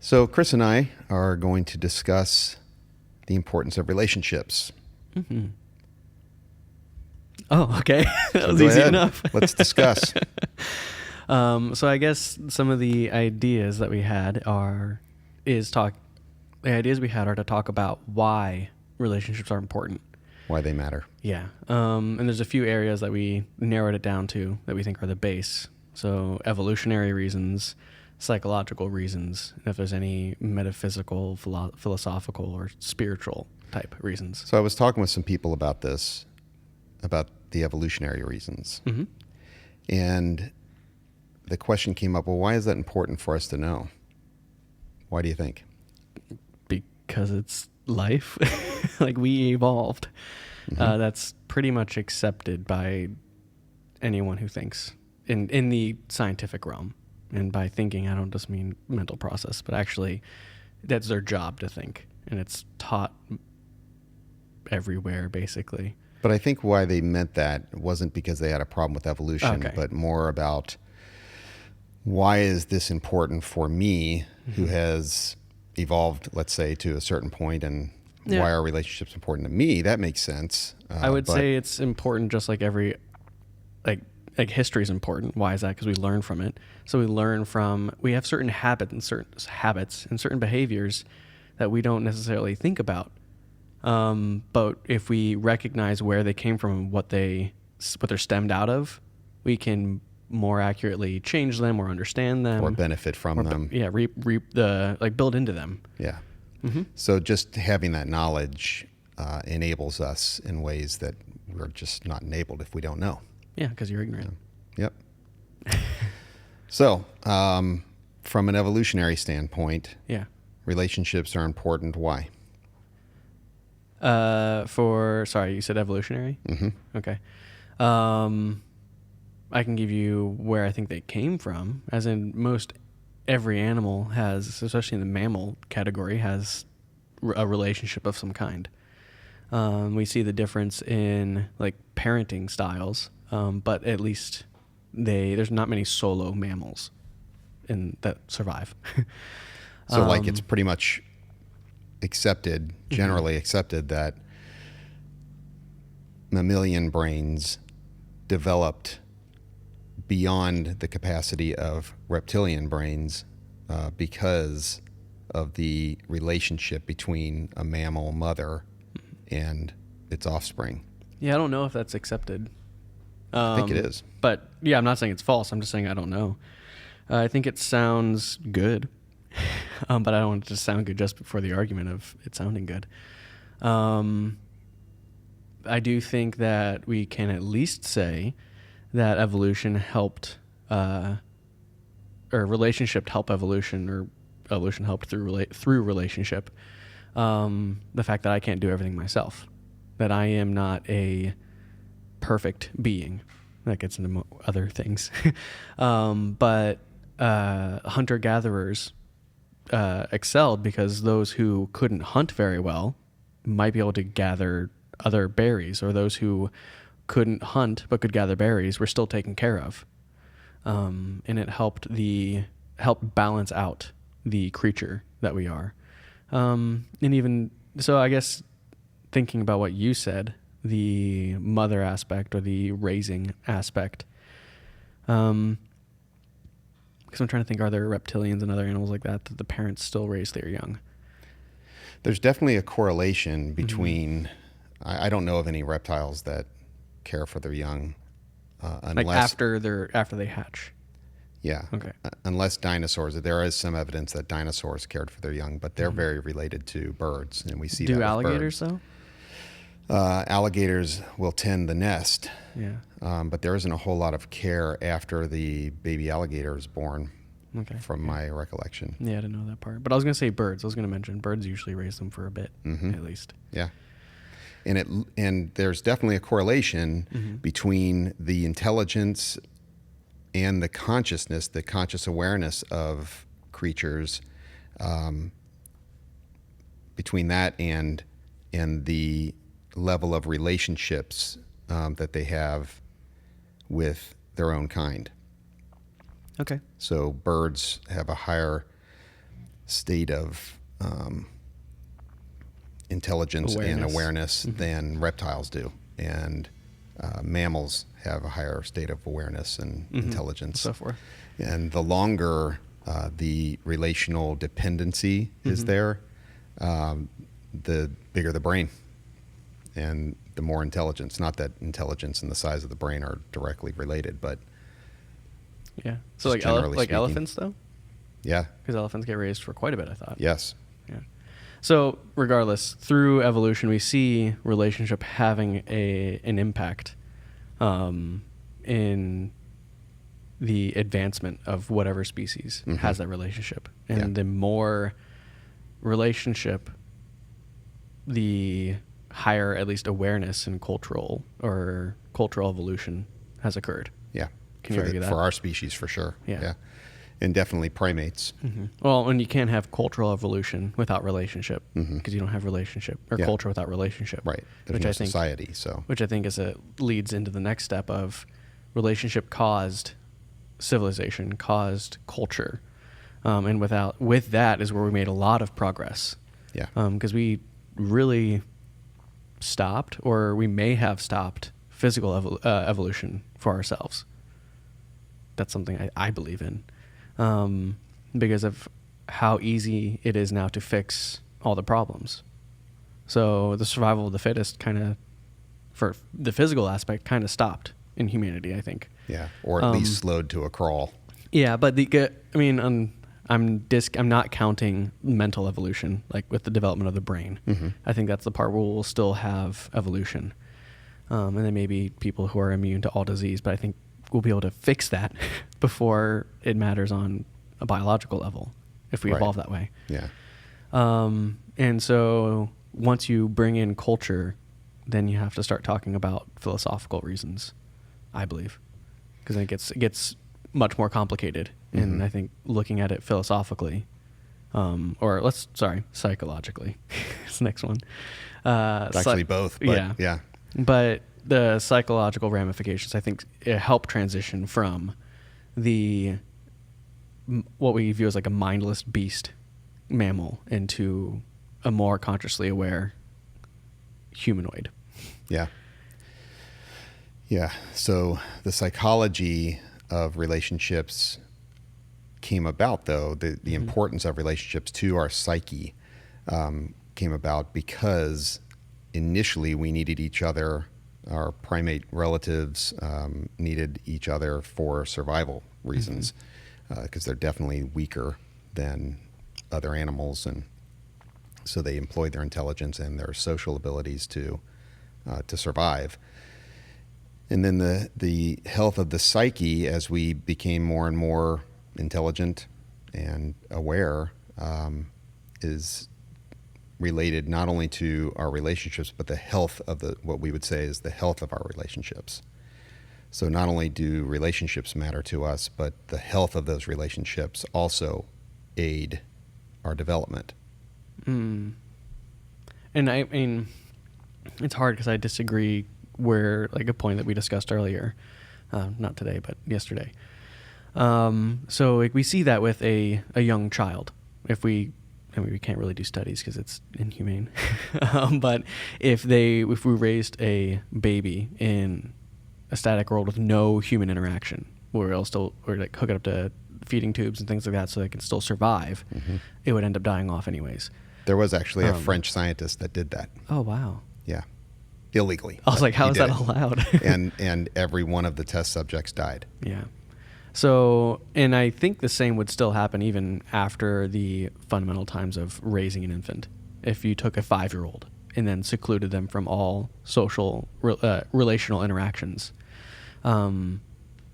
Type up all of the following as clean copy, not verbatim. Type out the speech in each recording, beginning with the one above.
So, Chris and I are going to discuss the importance of relationships. Mm-hmm. Oh, okay. That So was go easy ahead. enough. Let's discuss. So I guess some of the ideas that we had are to talk about why relationships are important. Why they matter. Yeah. And there's a few areas that we narrowed it down to that we think are the base. So evolutionary reasons, psychological reasons, and if there's any metaphysical, philosophical, or spiritual type reasons. So I was talking with some people about this, about the evolutionary reasons. Mm-hmm. And the question came up, well, why is that important for us to know? Why do you think? Because it's life. Like, we evolved. Mm-hmm. That's pretty much accepted by anyone who thinks in the scientific realm. And by thinking, I don't just mean mental process, but actually that's their job to think. And it's taught everywhere, basically. But I think why they meant that wasn't because they had a problem with evolution, Okay. but more about why is this important for me, who has evolved, let's say, to a certain point, and why are relationships important to me? That makes sense. I would say it's important, just like every, like history is important. Why is that? Because we learn from it. So we have certain habits and certain behaviors that we don't necessarily think about. But if we recognize where they came from and what they're stemmed out of, we can more accurately change them or understand them or benefit from them. Build into them. Yeah. Mm-hmm. So just having that knowledge enables us in ways that we're just not enabled if we don't know. Yeah, because you're ignorant. Yep. So, from an evolutionary standpoint, Yeah. relationships are important. Why? Sorry, you said evolutionary? Mm-hmm. Okay. I can give you where I think they came from, as in every animal has, especially in the mammal category, has a relationship of some kind. We see the difference in like parenting styles, but at least there's not many solo mammals that survive. So it's pretty much accepted, generally accepted, that mammalian brains developed beyond the capacity of reptilian brains because of the relationship between a mammal mother and its offspring. Yeah, I don't know if that's accepted. I think it is. But yeah, I'm not saying it's false. I'm just saying I don't know. I think it sounds good, but I don't want it to sound good just before the argument of it sounding good. I do think that we can at least say that evolution helped, or relationship helped evolution, or evolution helped through relationship. The fact that I can't do everything myself, that I am not a perfect being. That gets into other things. But hunter-gatherers excelled because those who couldn't hunt very well might be able to gather other berries, or those who couldn't hunt but could gather berries were still taken care of. And it helped balance out the creature that we are. And even so, I guess thinking about what you said, the mother aspect or the raising aspect, because I'm trying to think, are there reptilians and other animals like that the parents still raise their young? There's definitely a correlation between, I don't know of any reptiles that care for their young, unless after they hatch. Yeah. Okay. Unless dinosaurs, there is some evidence that dinosaurs cared for their young, but they're very related to birds, and we see that with alligators birds. though? Alligators will tend the nest, Yeah. but there isn't a whole lot of care after the baby alligator is born, Okay. from my recollection. Yeah, I didn't know that part. But I was going to say birds. I was going to mention birds usually raise them for a bit, at least. Yeah. And there's definitely a correlation between the intelligence and the consciousness, the conscious awareness of creatures, between that and the level of relationships that they have with their own kind. Okay. So birds have a higher state of intelligence and awareness than reptiles do. And mammals have a higher state of awareness and intelligence. So forth. And the longer the relational dependency is there, the bigger the brain and the more intelligence. Not that intelligence and the size of the brain are directly related, but yeah. So like elephants though? Yeah. Because elephants get raised for quite a bit, I thought. Yes. Yeah. So regardless, through evolution, we see relationship having an impact in the advancement of whatever species has that relationship. And the more relationship, the higher at least awareness and cultural evolution has occurred. Yeah. Can you argue that? For our species, for sure. Yeah. And definitely primates. Well, and you can't have cultural evolution without relationship because you don't have relationship or culture without relationship. Right. There's no society. So which I think leads into the next step of relationship caused civilization, caused culture, and with that is where we made a lot of progress. Yeah. Because we really stopped, or we may have stopped, physical evolution for ourselves. That's something I believe in. Because of how easy it is now to fix all the problems. So the survival of the fittest for the physical aspect, kind of stopped in humanity, I think. Yeah, or at least slowed to a crawl. Yeah, but I'm not counting mental evolution, like with the development of the brain. I think that's the part where we'll still have evolution. And then maybe people who are immune to all disease, but I think we'll be able to fix that before it matters on a biological level if we evolve that way. Yeah. And so once you bring in culture, then you have to start talking about philosophical reasons, I believe, because then it gets much more complicated. And I think looking at it philosophically, psychologically, is the next one. It's actually both. But yeah. But the psychological ramifications, I think, help transition from what we view as like a mindless beast mammal into a more consciously aware humanoid. Yeah. Yeah. So the psychology of relationships came about, though, the importance of relationships to our psyche came about because initially we needed each other. Our primate relatives needed each other for survival reasons because they're definitely weaker than other animals, and so they employed their intelligence and their social abilities to survive. And then the health of the psyche, as we became more and more intelligent and aware, is related not only to our relationships, but the health of what we would say is the health of our relationships. So not only do relationships matter to us, but the health of those relationships also aid our development. And I mean, it's hard because I disagree where, like a point that we discussed earlier, not today, but yesterday. So like, we see that with a young child. We can't really do studies because it's inhumane. But if we raised a baby in a static world with no human interaction, where it'll still, or like hook it up to feeding tubes and things like that so it can still survive, it would end up dying off anyways. There was actually a French scientist that did that. Oh, wow. Yeah. Illegally. I was like, how is that allowed? and every one of the test subjects died. Yeah. So, and I think the same would still happen even after the fundamental times of raising an infant. If you took a 5-year-old and then secluded them from all social, relational interactions. I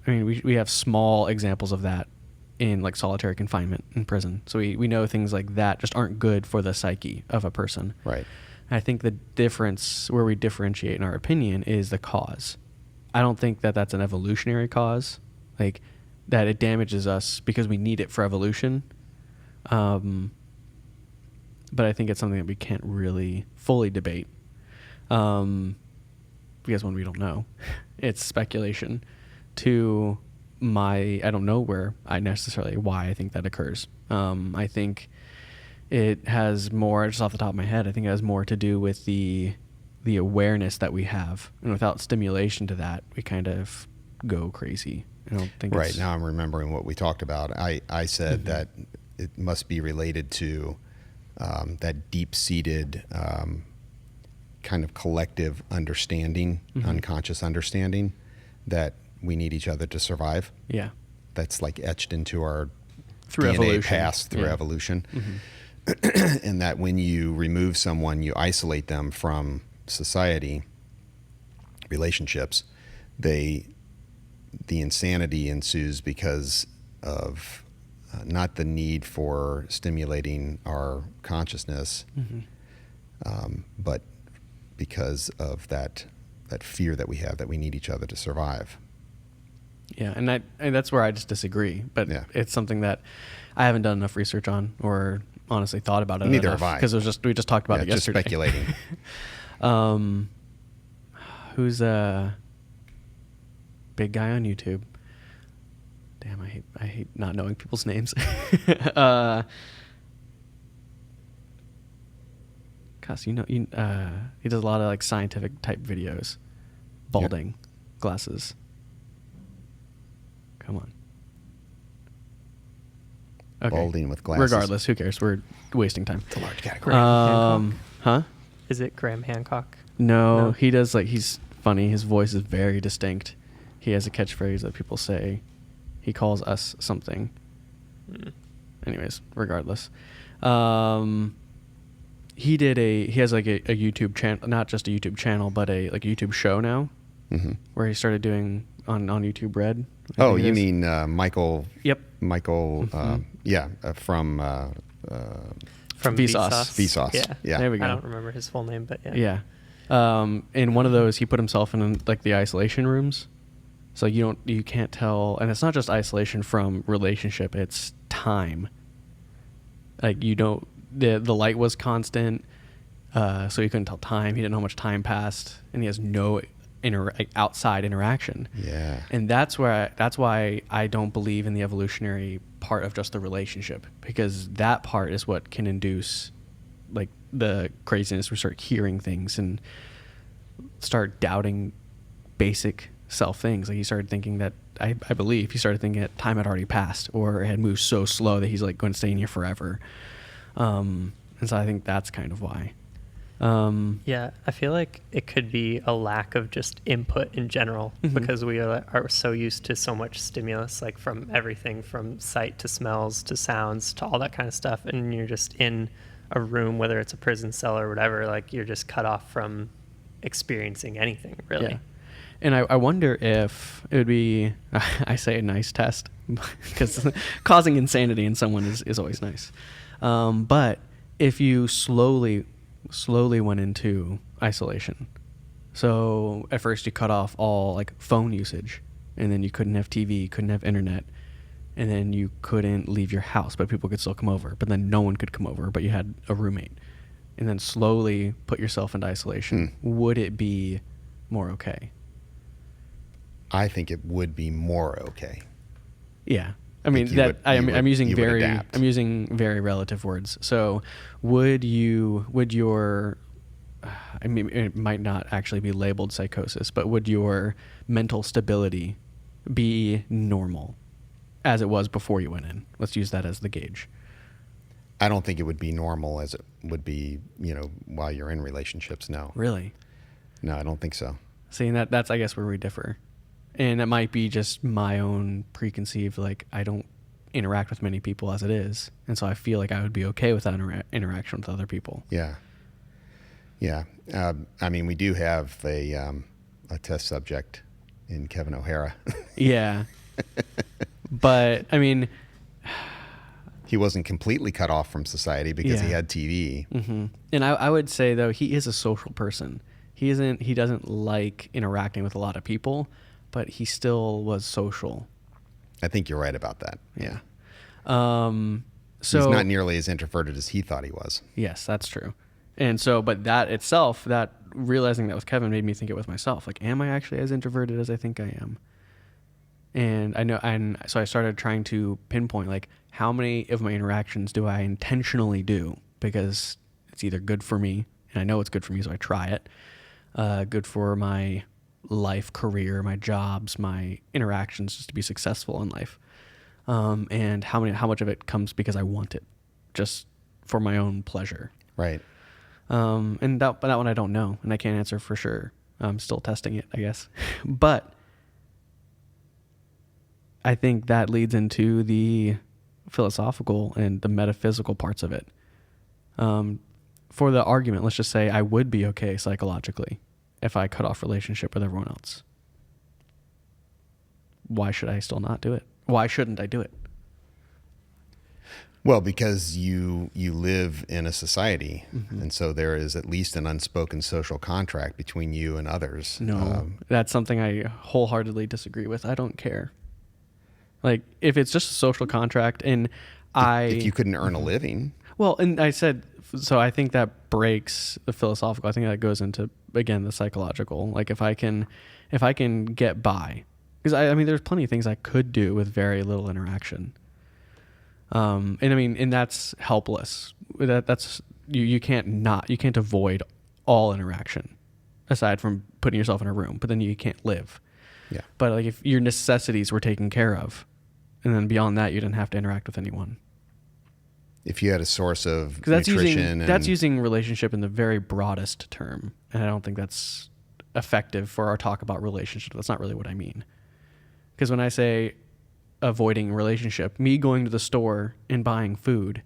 mean, we have small examples of that in like solitary confinement in prison. So we know things like that just aren't good for the psyche of a person. Right. I think the difference where we differentiate in our opinion is the cause. I don't think that that's an evolutionary cause, like that it damages us because we need it for evolution. But I think it's something that we can't really fully debate because when we don't know, it's speculation. I don't know why I think that occurs. I think it has more, just off the top of my head, I think it has more to do with the awareness that we have. And without stimulation to that, we kind of go crazy. I don't think right. Now I'm remembering what we talked about. I said that it must be related to that deep-seated kind of collective understanding, unconscious understanding that we need each other to survive. Yeah. That's like etched into our through DNA evolution. past through evolution. And that when you remove someone, you isolate them from society, relationships, the insanity ensues because of not the need for stimulating our consciousness, but because of that fear that we have that we need each other to survive. Yeah, and that's where I just disagree. But it's something that I haven't done enough research on, or honestly thought about it. Neither enough, have I. Because we just talked about it yesterday. Just speculating. Who's a big guy on YouTube? Damn, I hate not knowing people's names. Cause he does a lot of like scientific type videos. Balding, glasses. Come on. Okay. Balding with glasses. Regardless, who cares? We're wasting time. It's a large category. Huh? Is it Graham Hancock? No, he does he's funny. His voice is very distinct. He has a catchphrase that people say. He calls us something. Anyways, regardless. He has like a YouTube channel, not just a YouTube channel, but a YouTube show now, where he started doing on YouTube Red. Oh, you mean Michael? Yep. Michael, from Vsauce. Vsauce. Yeah. There we go. I don't remember his full name, but yeah. Yeah. In one of those, he put himself in like the isolation rooms. So you can't tell, and it's not just isolation from relationship, it's time. Like the light was constant, so he couldn't tell time. He didn't know how much time passed, and he has no outside interaction. Yeah. And that's why I don't believe in the evolutionary part of just the relationship, because that part is what can induce like the craziness. We start hearing things and start doubting basic self things. Like he started thinking that I believe he started thinking that time had already passed, or it had moved so slow that he's like going to stay in here forever. And so I think that's kind of why. Yeah, I feel like it could be a lack of just input in general, because we are so used to so much stimulus, like from everything from sight to smells to sounds to all that kind of stuff. And you're just in a room, whether it's a prison cell or whatever, like you're just cut off from experiencing anything, really. Yeah. And I wonder if it would be, I say a nice test, because causing insanity in someone is always nice. But if you slowly went into isolation, so at first you cut off all like phone usage, and then you couldn't have TV, couldn't have internet, and then you couldn't leave your house, but people could still come over, but then no one could come over, but you had a roommate, and then slowly put yourself into isolation, would it be more okay? I think it would be more okay. Yeah. I mean, I'm using very relative words. So would your, I mean, it might not actually be labeled psychosis, but would your mental stability be normal as it was before you went in? Let's use that as the gauge. I don't think it would be normal as it would be, while you're in relationships. No. Really? No, I don't think so. See, and that's, I guess, where we differ. And it might be just my own preconceived, like, I don't interact with many people as it is. And so I feel like I would be okay with that interaction with other people. Yeah. Yeah. I mean, we do have a test subject in Kevin O'Hara. Yeah. But, I mean... He wasn't completely cut off from society because he had TV. Mm-hmm. And I would say, though, he is a social person. He doesn't like interacting with a lot of people, but he still was social. I think you're right about that. Yeah. So he's not nearly as introverted as he thought he was. Yes, that's true. And so, but that itself, that realizing that with Kevin made me think it with myself. Like, am I actually as introverted as I think I am? And I know, and so I started trying to pinpoint, like, how many of my interactions do I intentionally do because it's either good for me, and I know it's good for me, so I try it, good for my life, career, my jobs, my interactions, just to be successful in life, and how much of it comes because I want it, just for my own pleasure. Right. And that one I don't know, and I can't answer for sure. I'm still testing it, I guess. But I think that leads into the philosophical and the metaphysical parts of it. For the argument, let's just say I would be okay psychologically if I cut off relationship with everyone else. Why should I still not do it? Why shouldn't I do it? Well, because you live in a society, and so there is at least an unspoken social contract between you and others. No, that's something I wholeheartedly disagree with. I don't care. Like, if it's just a social contract, and if you couldn't earn a living. Well, and I said, so I think that breaks the philosophical. I think that goes into, again, the psychological. Like, if I can get by, because I mean, there's plenty of things I could do with very little interaction. And I mean, and that's helpless. That's you can't avoid all interaction aside from putting yourself in a room, but then you can't live. Yeah. But like, if your necessities were taken care of, and then beyond that, you didn't have to interact with anyone. If you had a source of nutrition, that's using relationship in the very broadest term, and I don't think that's effective for our talk about relationship. That's not really what I mean. Because when I say avoiding relationship, me going to the store and buying food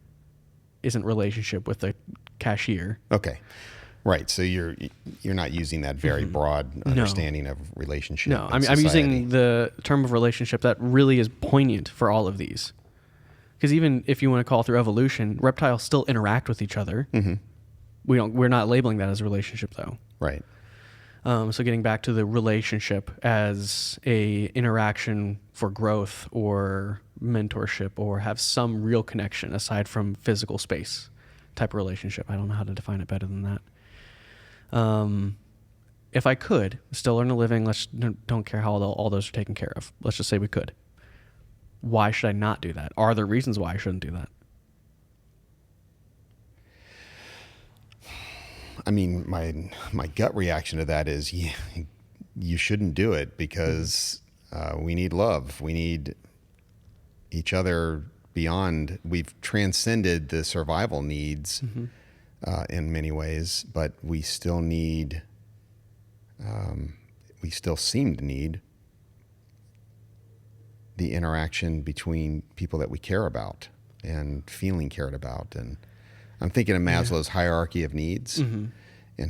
isn't relationship with the cashier. Okay. Right. So you're not using that very broad understanding of relationship. No, I'm using the term of relationship that really is poignant for all of these. Because even if you want to call through evolution, reptiles still interact with each other. Mm-hmm. We're not labeling that as a relationship, though. Right. So getting back to the relationship as a interaction for growth or mentorship, or have some real connection aside from physical space type of relationship. I don't know how to define it better than that. If I could still earn a living, don't care how all those are taken care of. Let's just say we could. Why should I not do that? Are there reasons why I shouldn't do that? I mean, my gut reaction to that is you shouldn't do it, because we need love. We need each other beyond. We've transcended the survival needs in many ways, but we still need. We still seem to need the interaction between people that we care about and feeling cared about. And I'm thinking of Maslow's hierarchy of needs, and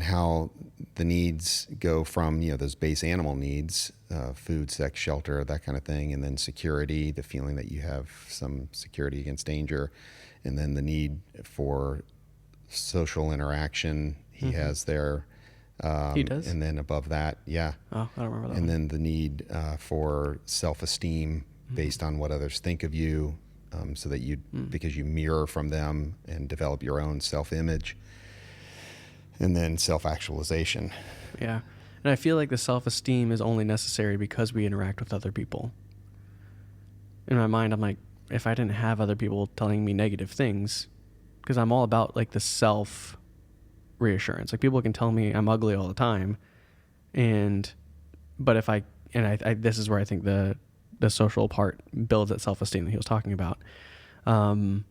how the needs go from, those base animal needs, food, sex, shelter, that kind of thing, and then security, the feeling that you have some security against danger, and then the need for social interaction he has there. He does? And then above that, yeah. Oh, I don't remember that. And then the need for self-esteem based on what others think of you, so that because you mirror from them and develop your own self-image, and then self-actualization. Yeah. And I feel like the self-esteem is only necessary because we interact with other people. In my mind, I'm like, if I didn't have other people telling me negative things, because I'm all about like the self-reassurance. Like, people can tell me I'm ugly all the time, but if I this is where I think the social part builds that self-esteem that he was talking about. But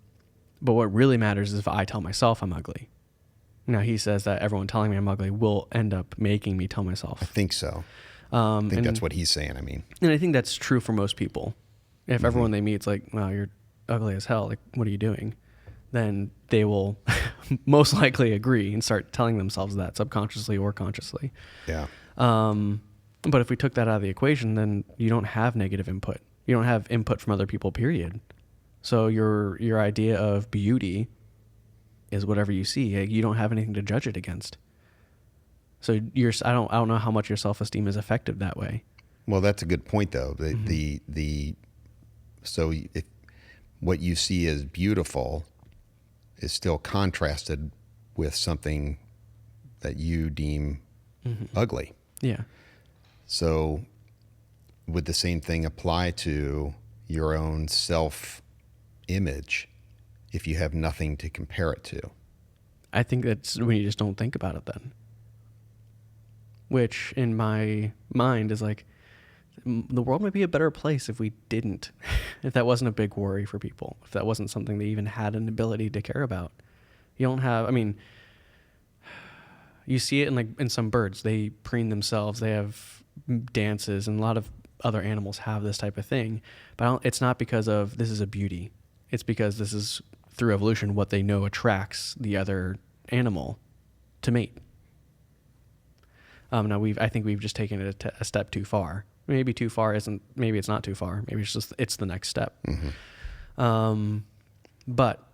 what really matters is if I tell myself I'm ugly. Now, he says that everyone telling me I'm ugly will end up making me tell myself. I think so. I think that's what he's saying. I mean, and I think that's true for most people. If everyone they meet, it's like, wow, you're ugly as hell. Like, what are you doing? Then they will most likely agree and start telling themselves that subconsciously or consciously. Yeah. But if we took that out of the equation, then you don't have negative input. You don't have input from other people, period. So your idea of beauty is whatever you see. You don't have anything to judge it against. So I don't know how much your self-esteem is affected that way. Well, that's a good point, though. So if what you see as beautiful is still contrasted with something that you deem ugly. Yeah. So would the same thing apply to your own image if you have nothing to compare it to? I think that's when you just don't think about it then. Which in my mind is like, the world might be a better place if we didn't, if that wasn't a big worry for people, if that wasn't something they even had an ability to care about. You don't have, I mean, you see it in some birds, they preen themselves, they have dances, and a lot of other animals have this type of thing, but it's not because of this is a beauty. It's because this is through evolution what they know attracts the other animal to mate. Now I think we've just taken it a step too far. Maybe too far isn't. Maybe it's not too far. Maybe it's the next step. Mm-hmm. But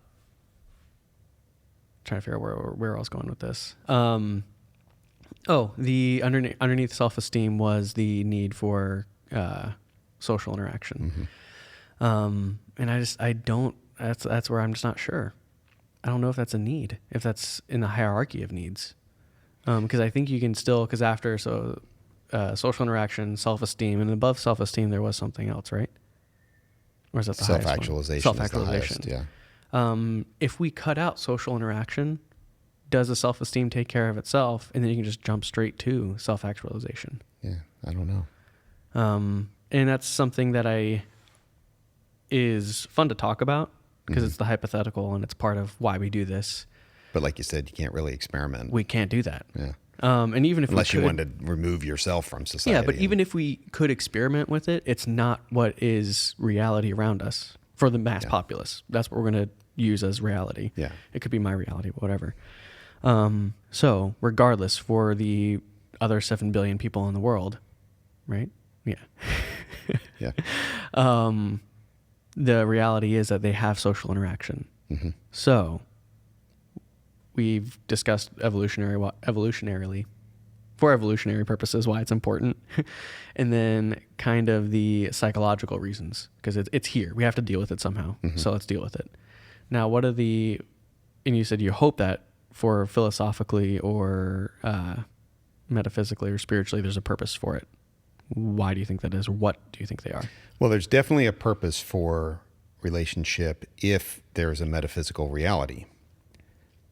trying to figure out where I was going with this. The underneath self-esteem was the need for social interaction. Mm-hmm. And I don't. That's where I'm just not sure. I don't know if that's a need. If that's in the hierarchy of needs. Because I think you can still, because after social interaction, self-esteem, and above self-esteem there was something else, right? Or is that the self-actualization? Self-actualization. Is the highest, yeah. If we cut out social interaction, does the self-esteem take care of itself, and then you can just jump straight to self-actualization? Yeah, I don't know. And that's something that is fun to talk about because it's the hypothetical and it's part of why we do this. But like you said, you can't really experiment. We can't do that. Yeah. And even if unless you wanted to remove yourself from society. Yeah, but even if we could experiment with it, it's not what is reality around us for the mass populace. That's what we're going to use as reality. Yeah. It could be my reality, but whatever. So regardless, for the other 7 billion people in the world, right? Yeah. Yeah. The reality is that they have social interaction. Mm-hmm. So we've discussed evolutionarily, for evolutionary purposes, why it's important. And then kind of the psychological reasons, because it's here. We have to deal with it somehow. Mm-hmm. So let's deal with it. Now, and you said you hope that for philosophically or metaphysically or spiritually, there's a purpose for it. Why do you think that is? Or what do you think they are? Well, there's definitely a purpose for relationship if there's a metaphysical reality.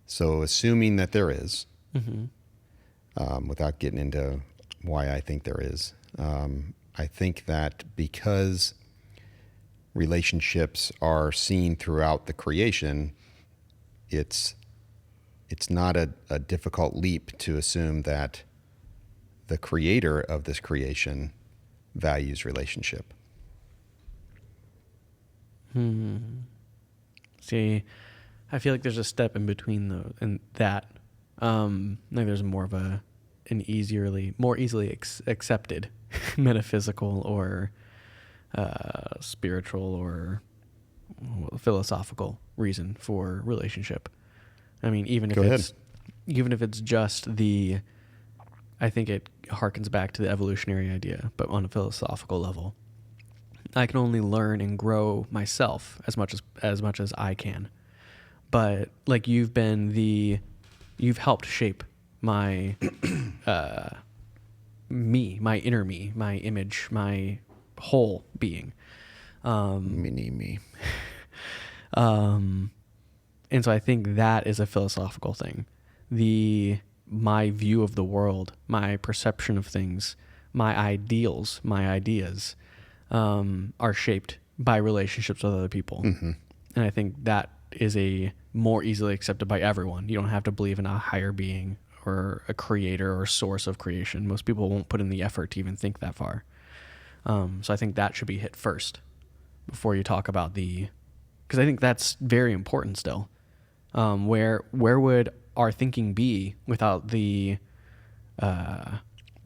So assuming that there is, without getting into why I think there is, I think that because relationships are seen throughout the creation, it's not a difficult leap to assume that the creator of this creation values relationship. See, I feel like there's a step in between that. Like there's more of more easily accepted metaphysical or spiritual or philosophical reason for relationship. I mean, even if it's just I think it harkens back to the evolutionary idea, but on a philosophical level. I can only learn and grow myself as much as I can. But like you've helped shape my my inner me, my image, my whole being. Mini me. And so I think that is a philosophical thing. My view of the world, my perception of things, my ideals, my ideas, are shaped by relationships with other people. Mm-hmm. And I think that is more easily accepted by everyone. You don't have to believe in a higher being or a creator or source of creation. Most people won't put in the effort to even think that far. So I think that should be hit first before you talk about because I think that's very important still. Where would our thinking be without the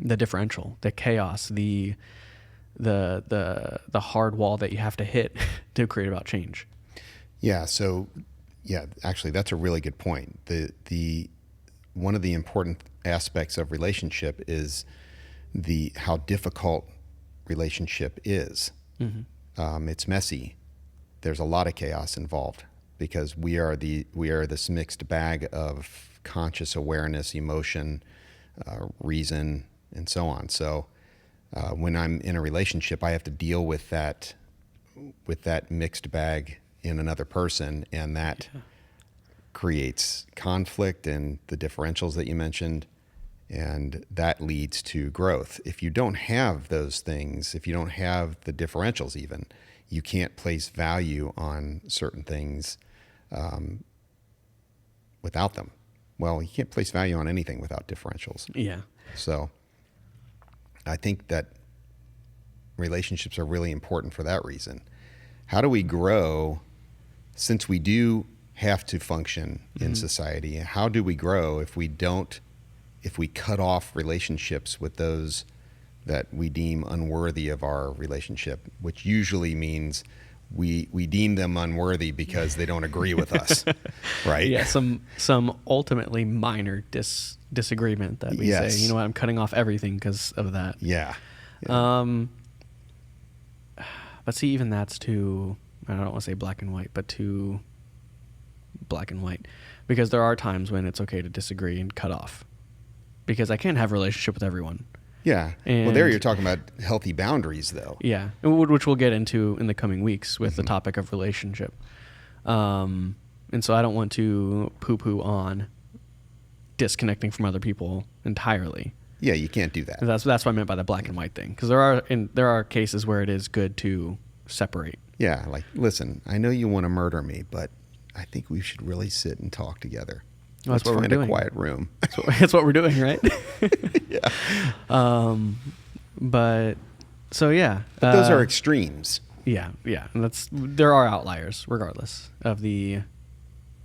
differential, the chaos, the hard wall that you have to hit to create about change? Yeah. So, actually, that's a really good point. The one of the important aspects of relationship is how difficult relationship is. Mm-hmm. It's messy. There's a lot of chaos involved because we are this mixed bag of conscious awareness, emotion, reason, and so on. So when I'm in a relationship, I have to deal with that mixed bag in another person, and that creates conflict and the differentials that you mentioned, and that leads to growth. If you don't have those things, if you don't have the differentials even, you can't place value on certain things without them. Well, you can't place value on anything without differentials. Yeah. So I think that relationships are really important for that reason. How do we grow, since we do have to function in society? How do we grow if we cut off relationships with those that we deem unworthy of our relationship, which usually means we deem them unworthy because they don't agree with us, right? Yeah, some ultimately minor disagreement that we say, you know what, I'm cutting off everything because of that. Yeah. But see, even that's too, I don't want to say black and white, but too black and white, because there are times when it's okay to disagree and cut off, because I can't have a relationship with everyone. Yeah. And well, there you're talking about healthy boundaries, though. Yeah, which we'll get into in the coming weeks with the topic of relationship. And so I don't want to poo-poo on disconnecting from other people entirely. Yeah, you can't do that. That's what I meant by the black and white thing, because there are cases where it is good to separate. Yeah, like, listen, I know you want to murder me, but I think we should really sit and talk together. Well, that's what Let's we're find a doing. quiet room. That's what we're doing, right? Yeah. But so yeah. But those are extremes. Yeah, and there are outliers, regardless of the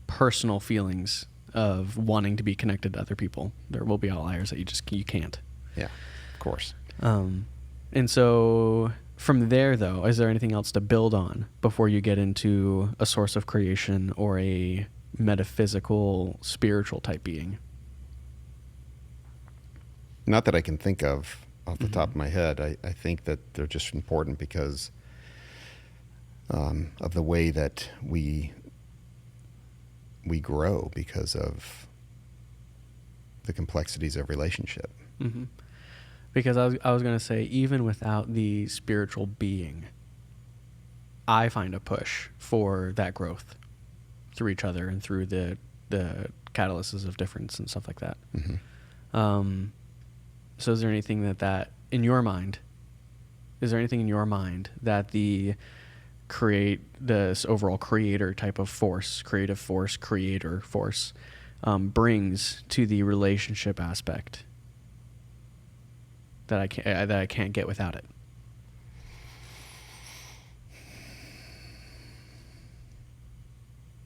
personal feelings of wanting to be connected to other people. There will be outliers that you can't. Yeah, of course. And so from there, though, is there anything else to build on before you get into a source of creation or a metaphysical, spiritual type being? Not that I can think of off the top of my head. I think that they're just important because of the way that we grow because of the complexities of relationship. Mm-hmm. Because I was going to say, even without the spiritual being, I find a push for that growth through each other and through the catalysis of difference and stuff like that. Mm-hmm. So is there anything that in your mind, that this overall creator type of force, creative force, creator force, brings to the relationship aspect that I can't get without it?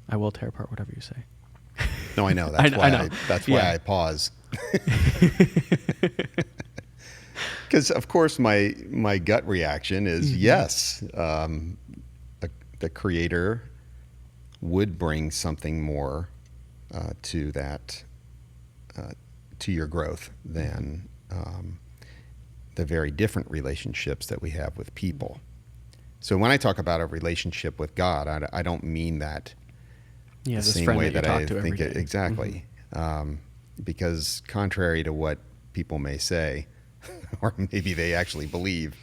I will tear apart whatever you say. No, I know. That's why. I know. That's why I pause. Because of course my gut reaction is yes. The creator would bring something more to that to your growth than the very different relationships that we have with people. So when I talk about a relationship with God, I don't mean that the same way that I think it exactly. Because contrary to what people may say, or maybe they actually believe,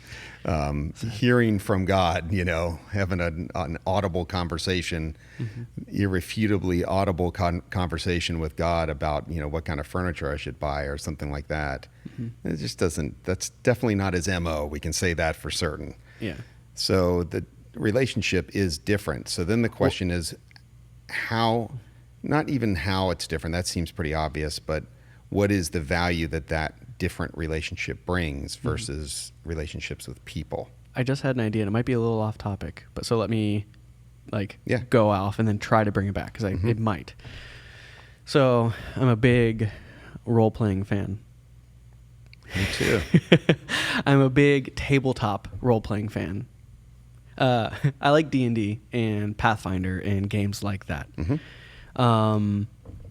hearing from God, having an audible conversation, irrefutably audible conversation with God about, what kind of furniture I should buy or something like that. It just doesn't, that's definitely not his MO. We can say that for certain. Yeah. So the relationship is different. So then the question is how, not even how it's different, that seems pretty obvious, but what is the value that different relationship brings versus relationships with people? I just had an idea, and it might be a little off topic, but so let me go off and then try to bring it back, because it might. So I'm a big role-playing fan. Me too. I'm a big tabletop role-playing fan. I like D&D and Pathfinder and games like that.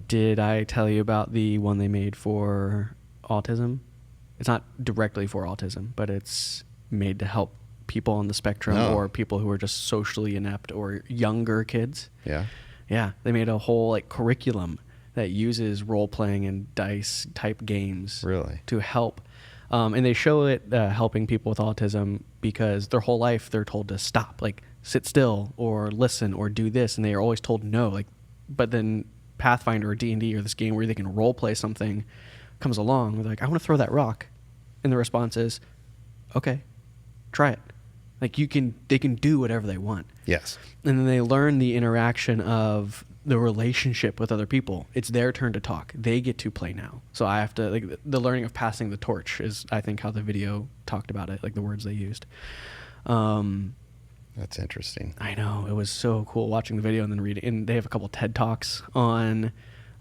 Did I tell you about the one they made for autism? It's not directly for autism, but it's made to help people on the spectrum or people who are just socially inept or younger kids. Yeah. Yeah. They made a whole curriculum that uses role-playing and dice type games to help. And they show it helping people with autism because their whole life they're told to stop. sit still or listen or do this, and they are always told no. Like, but then Pathfinder or D&D or this game where they can role play something comes along, they're like, I want to throw that rock, and the response is, okay, try it. Like they can do whatever they want. Yes. And then they learn the interaction of the relationship with other people. It's their turn to talk. They get to play now. So I have to, like, the learning of passing the torch is, I think, how the video talked about it, like the words they used. That's interesting. I know. It was so cool watching the video and then reading. And they have a couple TED Talks on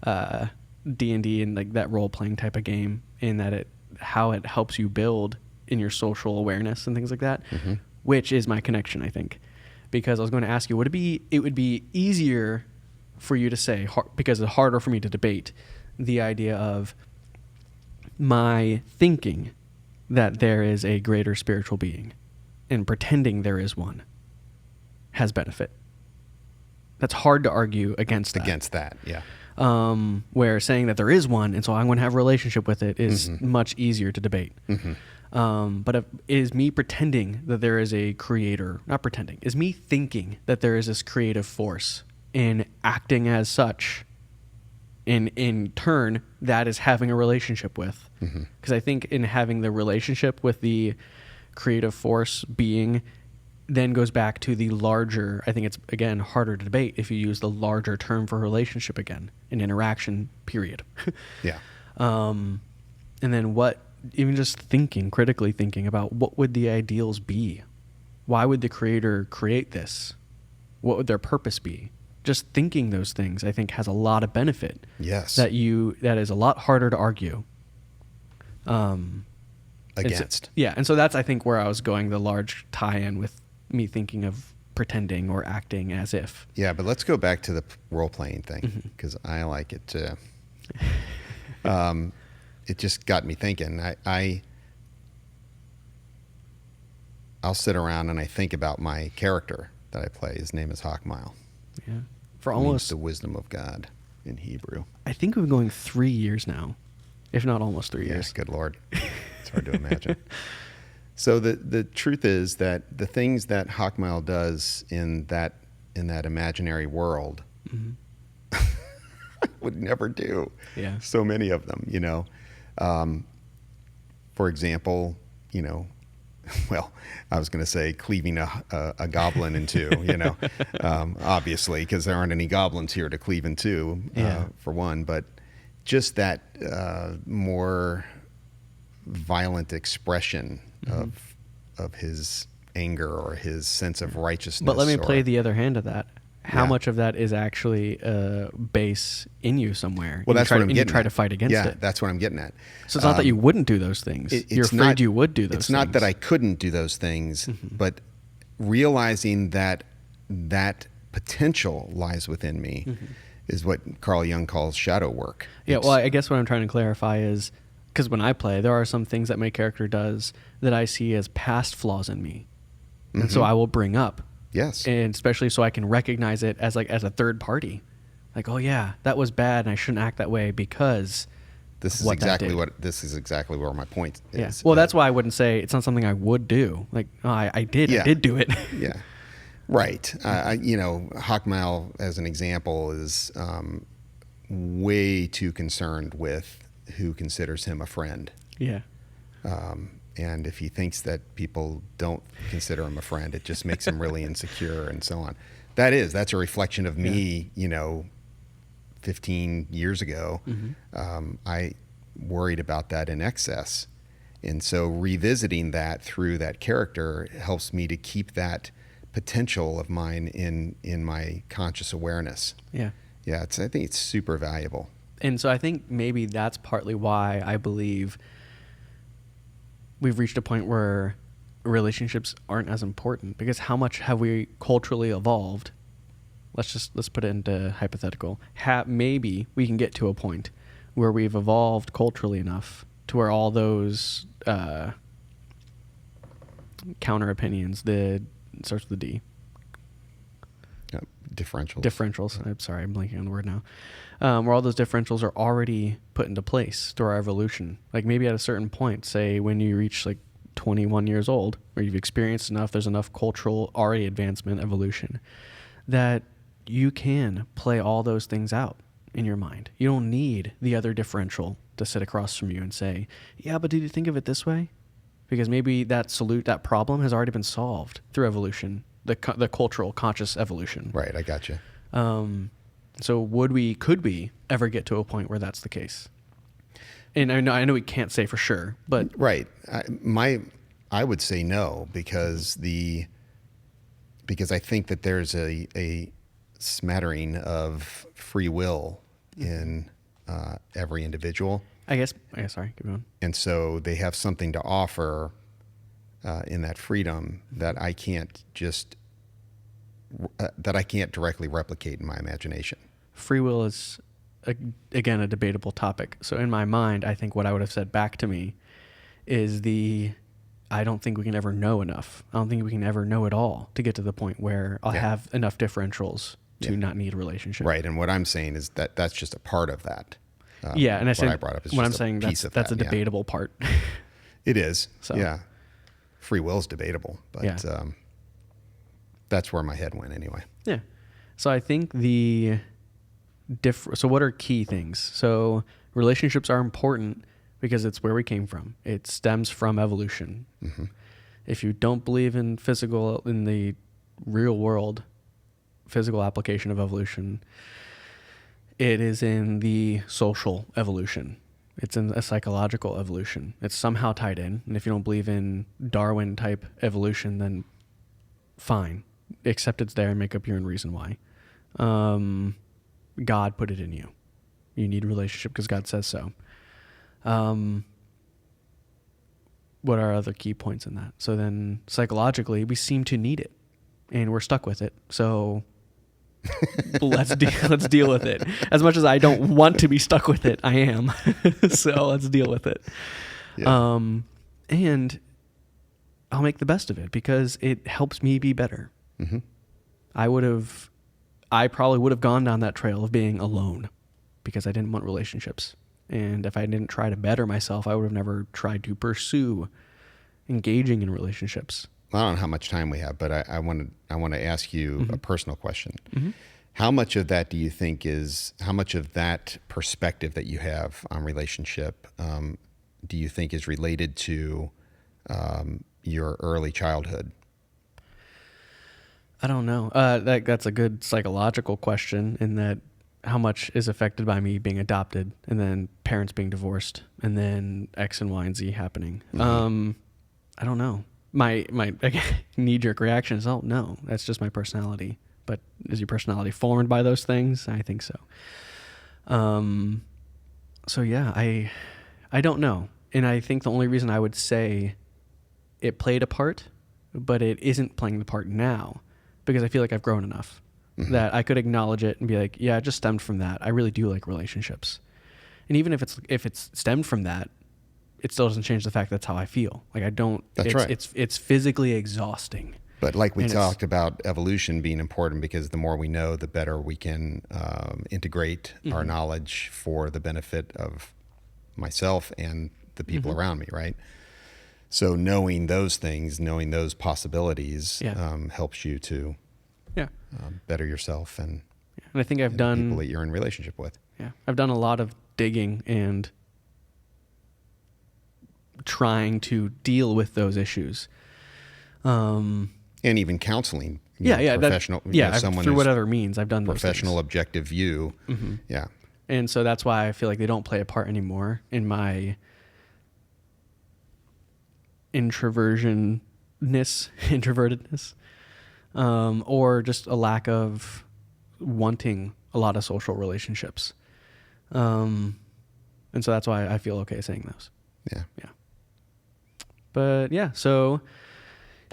D&D and like that role-playing type of game, in that how it helps you build in your social awareness and things like that, which is my connection, I think. Because I was going to ask you, would it would be easier for you to say, because it's harder for me to debate, the idea of my thinking that there is a greater spiritual being and pretending there is one has benefit. That's hard to argue against that. Against that, yeah. Where saying that there is one, and so I'm going to have a relationship with it, is much easier to debate. But is me pretending that there is a creator, not pretending, is me thinking that there is this creative force and acting as such, in turn, that is having a relationship with. Because I think in having the relationship with the creative force being then goes back to the larger, I think it's, again, harder to debate if you use the larger term for relationship again, an interaction, period. Yeah. And then even just critically thinking about what would the ideals be? Why would the creator create this? What would their purpose be? Just thinking those things, I think, has a lot of benefit. Yes. That is a lot harder to argue. Against. And so that's, I think, where I was going, the large tie-in with me thinking of pretending or acting as if. Yeah, but let's go back to the role-playing thing, because I like it too. It just got me thinking. I'll sit around and I think about my character that I play. His name is Hawkmile. Yeah. For almost the wisdom of God in Hebrew. I think we've been going 3 years now, if not almost 3 years. Good Lord. It's hard to imagine. So the truth is that the things that Hawkmile does in that imaginary world, I would never do. Yeah. So many of them, for example, well, I was going to say cleaving a goblin in two, obviously, because there aren't any goblins here to cleave in two, for one, but just that more violent expression of his anger or his sense of righteousness. But let me play the other hand of that. How much of that is actually base in you somewhere? Well, that's what I'm getting at. You try to fight against it. Yeah, that's what I'm getting at. So it's not that you wouldn't do those things. You're afraid you would do those things. It's not that I couldn't do those things, but realizing that potential lies within me is what Carl Jung calls shadow work. Yeah, well, I guess what I'm trying to clarify is, because when I play, there are some things that my character does that I see as past flaws in me. And so I will bring up. Yes. And especially so I can recognize it as a third party. Like, oh yeah, that was bad and I shouldn't act that way because this is exactly where my point is. Yeah. Well, that's why I wouldn't say it's not something I would do. Like, oh, I did do it. Yeah. Right. Hawkmile, as an example, is way too concerned with who considers him a friend. Yeah. And if he thinks that people don't consider him a friend, it just makes him really insecure and so on. That's a reflection of me, 15 years ago. I worried about that in excess. And so revisiting that through that character helps me to keep that potential of mine in my conscious awareness. Yeah. Yeah, I think it's super valuable. And so I think maybe that's partly why I believe we've reached a point where relationships aren't as important, because how much have we culturally evolved? Let's put it into hypothetical. Maybe we can get to a point where we've evolved culturally enough to where all those counter opinions, it starts with the D. Differentials. I'm sorry, I'm blanking on the word now. Where all those differentials are already put into place through our evolution. Like maybe at a certain point, say when you reach like 21 years old, or you've experienced enough, there's enough cultural already advancement, evolution, that you can play all those things out in your mind. You don't need the other differential to sit across from you and say, yeah, but did you think of it this way? Because maybe that problem has already been solved through evolution, the cultural conscious evolution. Right, I got you. So could we ever get to a point where that's the case? And I know we can't say for sure, but right. I would say no, because I think that there's a smattering of free will in every individual. Sorry, keep going. And so they have something to offer in that freedom that I can't directly replicate in my imagination. Free will is, again, a debatable topic. So in my mind, I think what I would have said back to me is I don't think we can ever know enough. I don't think we can ever know it all to get to the point where I'll have enough differentials to not need a relationship. Right. And what I'm saying is that that's just a part of that. And I brought up is what I'm saying. That's a debatable part. It is. So. Yeah. Free will is debatable, but that's where my head went anyway. Yeah. So I think so what are key things? So relationships are important because it's where we came from. It stems from evolution. Mm-hmm. If you don't believe in the real world, physical application of evolution, it is in the social evolution. It's in a psychological evolution. It's somehow tied in. And if you don't believe in Darwin type evolution, then fine. Accept it's there and make up your own reason why. God put it in you. You need a relationship because God says so. What are other key points in that? So then psychologically, we seem to need it and we're stuck with it. So let's deal with it. As much as I don't want to be stuck with it, I am. So let's deal with it. Yeah. And I'll make the best of it because it helps me be better. Mm-hmm. I probably would have gone down that trail of being alone because I didn't want relationships. And if I didn't try to better myself, I would have never tried to pursue engaging in relationships. I don't know how much time we have, but I want to ask you a personal question. Mm-hmm. How much of that do you think how much of that perspective that you have on relationship do you think is related to your early childhood? I don't know. That's a good psychological question in that how much is affected by me being adopted and then parents being divorced and then X and Y and Z happening. Mm-hmm. I don't know. My knee-jerk reaction is, oh, no, that's just my personality. But is your personality formed by those things? I think so. So, yeah, I don't know. And I think the only reason I would say it played a part, but it isn't playing the part now, because I feel like I've grown enough that I could acknowledge it and be like, yeah, it just stemmed from that. I really do like relationships. And even if it's stemmed from that, it still doesn't change the fact that's how I feel. Like I don't, that's right. It's physically exhausting. But like we talked about evolution being important because the more we know, the better we can integrate our knowledge for the benefit of myself and the people around me, right? So knowing those things, knowing those possibilities helps you to better yourself and I think I've done people that you're in relationship with. Yeah, I've done a lot of digging and trying to deal with those issues. And even counseling. Professional. Someone through whatever means I've done professional objective view. Mm-hmm. Yeah. And so that's why I feel like they don't play a part anymore in my introvertedness, or just a lack of wanting a lot of social relationships. And so that's why I feel okay saying those. Yeah. Yeah. But yeah, so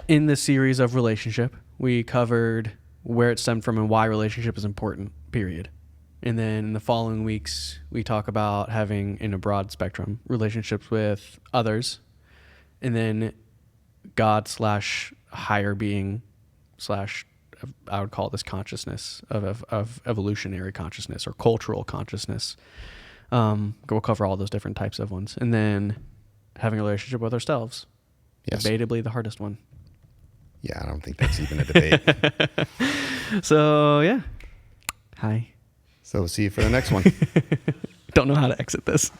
in this series of relationship, we covered where it stemmed from and why relationship is important, period. And then in the following weeks, we talk about having, in a broad spectrum, relationships with others, and then God/higher being / I would call this consciousness of evolutionary consciousness or cultural consciousness. We'll cover all those different types of ones. And then having a relationship with ourselves. Yes. Debatably the hardest one. Yeah, I don't think that's even a debate. So, yeah. Hi. So we'll see you for the next one. Don't know how to exit this.